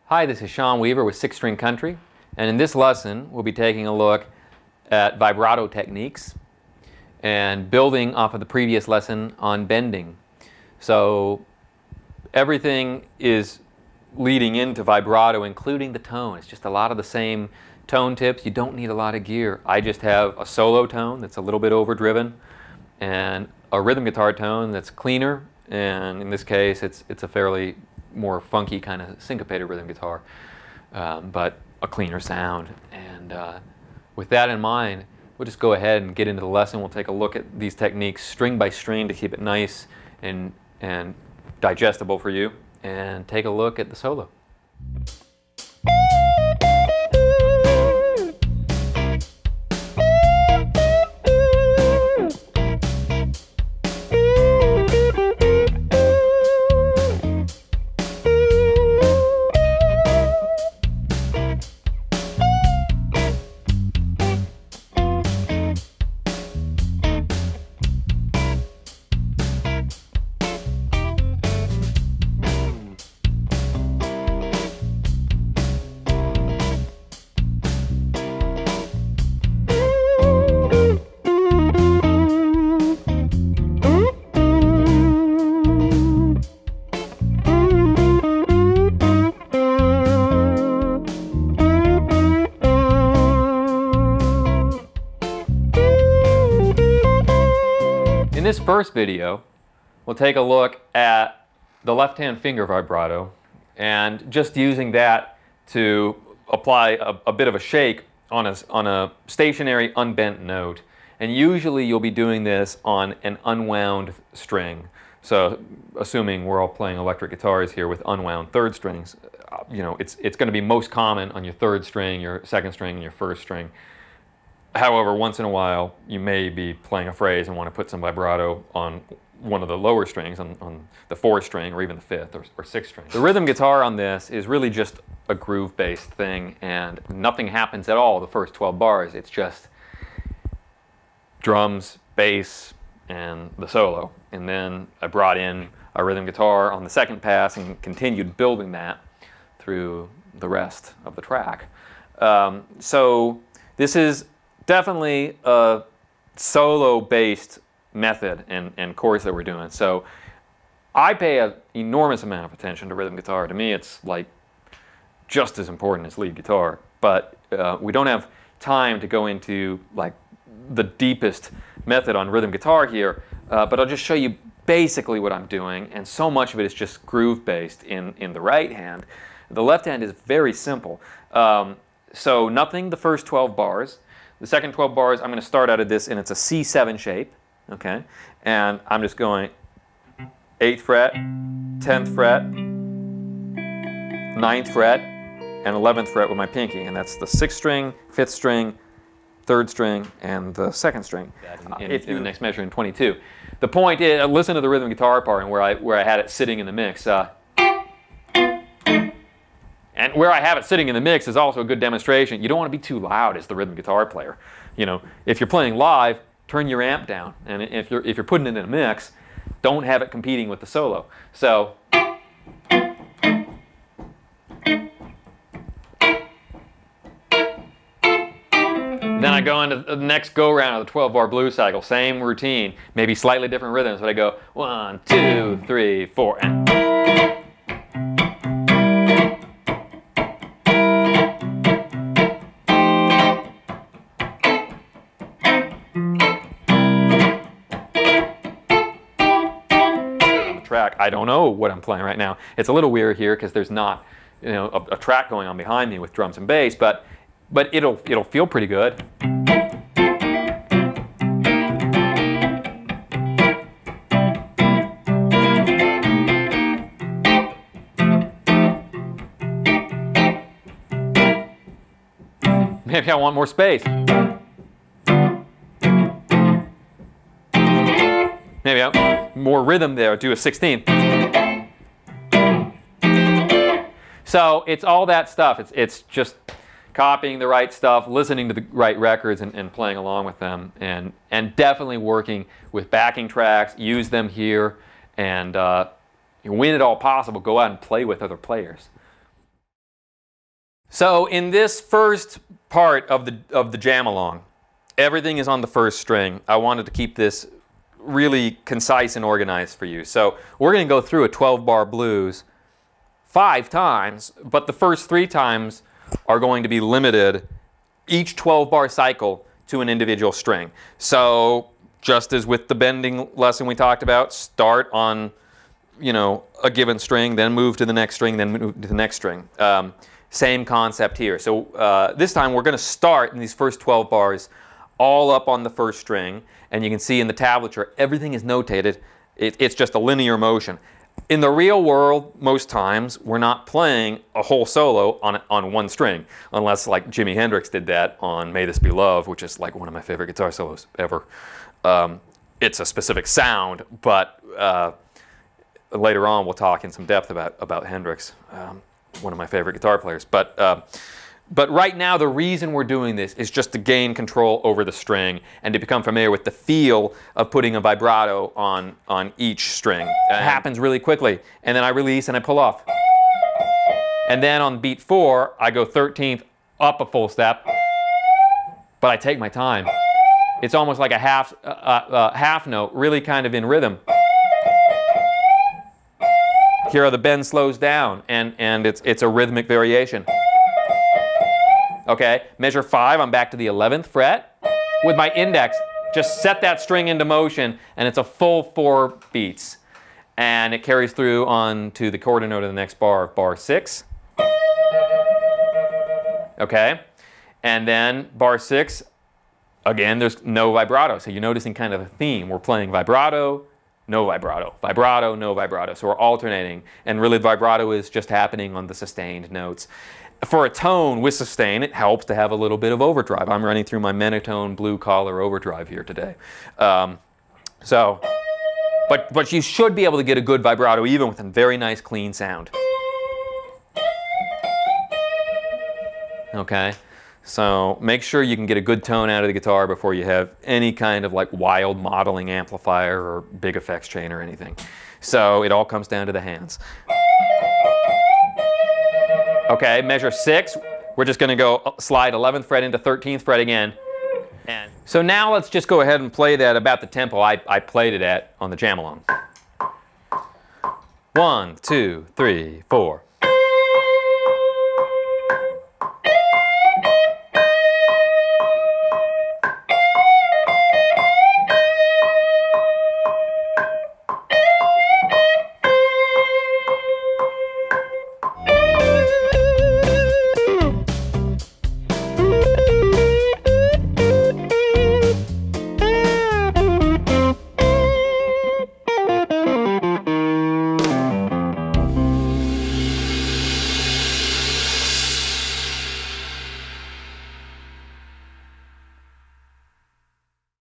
Hi, this is Sean Weaver with Six String Country, and in this lesson we'll be taking a look at vibrato techniques and building off of the previous lesson on bending. So everything is leading into vibrato, including the tone. It's just a lot of the same tone tips. You don't need a lot of gear. I just have a solo tone that's a little bit overdriven and a rhythm guitar tone that's cleaner, and in this case it's a fairly more funky kind of syncopated rhythm guitar, but a cleaner sound. And with that in mind, we'll just go ahead and get into the lesson. We'll take a look at these techniques string by string to keep it nice and digestible for you, and take a look at the solo. In this first video, we'll take a look at the left-hand finger vibrato and just using that to apply a bit of a shake on a stationary unbent note. And usually you'll be doing this on an unwound string. So assuming we're all playing electric guitars here with unwound third strings, you know, it's going to be most common on your third string, your second string, and your first string. However, once in a while, you may be playing a phrase and want to put some vibrato on one of the lower strings, on the fourth string, or even the fifth or sixth string. The rhythm guitar on this is really just a groove-based thing, and nothing happens at all the first 12 bars. It's just drums, bass, and the solo. And then I brought in a rhythm guitar on the second pass and continued building that through the rest of the track. So this is definitely a solo-based method and chorus that we're doing. So I pay an enormous amount of attention to rhythm guitar. To me, it's like just as important as lead guitar. But we don't have time to go into like the deepest method on rhythm guitar here. But I'll just show you basically what I'm doing. And so much of it is just groove-based in the right hand. The left hand is very simple. So nothing the first 12 bars. The second 12 bars, I'm going to start out of this, and it's a C7 shape, okay? And I'm just going 8th fret, 10th fret, 9th fret, and 11th fret with my pinky. And that's the 6th string, 5th string, 3rd string, and the 2nd string. In the next measure in 22. The point is, listen to the rhythm guitar part and where I had it sitting in the mix. And where I have it sitting in the mix is also a good demonstration. You don't want to be too loud as the rhythm guitar player. You know, if you're playing live, turn your amp down. And if you're putting it in a mix, don't have it competing with the solo. So then I go into the next go-round of the 12-bar blues cycle. Same routine, maybe slightly different rhythms, but I go 1, 2, 3, 4, and track. I don't know what I'm playing right now. It's a little weird here because there's not, you know, a track going on behind me with drums and bass, but it'll feel pretty good. Maybe I want more space. Maybe more rhythm there, do a 16th. So it's all that stuff. It's just copying the right stuff, listening to the right records, and playing along with them, and definitely working with backing tracks. Use them here, and when at all possible, go out and play with other players. So in this first part of the jam along, everything is on the first string. I wanted to keep this really concise and organized for you. So we're going to go through a 12-bar blues 5 times, but the first 3 times are going to be limited, each 12-bar cycle, to an individual string. So just as with the bending lesson we talked about, start on, you know, a given string, then move to the next string, then move to the next string. Same concept here. So this time we're going to start in these first 12 bars all up on the first string, and you can see in the tablature everything is notated. It's just a linear motion. In the real world, most times we're not playing a whole solo on one string, unless like Jimi Hendrix did that on May This Be Love, which is like one of my favorite guitar solos ever. It's a specific sound, but later on we'll talk in some depth about Hendrix, one of my favorite guitar players. But right now, the reason we're doing this is just to gain control over the string and to become familiar with the feel of putting a vibrato on each string. It happens really quickly, and then I release and I pull off. And then on beat 4, I go 13th up a full step, but I take my time. It's almost like a half note, really kind of in rhythm. Here are the bend slows down, and it's a rhythmic variation. Okay, measure 5, I'm back to the 11th fret. With my index, just set that string into motion, and it's a full 4 beats. And it carries through on to the quarter note of the next bar of bar 6. Okay, and then bar 6, again, there's no vibrato. So you're noticing kind of a theme. We're playing vibrato, no vibrato, vibrato, no vibrato. So we're alternating, and really vibrato is just happening on the sustained notes. For a tone with sustain, it helps to have a little bit of overdrive. I'm running through my Menatone blue collar overdrive here today. But you should be able to get a good vibrato even with a very nice clean sound. Okay, so make sure you can get a good tone out of the guitar before you have any kind of like wild modeling amplifier or big effects chain or anything. So it all comes down to the hands. Okay, measure 6. We're just going to go slide 11th fret into 13th fret again. And so now let's just go ahead and play that about the tempo I played it at on the jam along. 1, 2, 3, 4.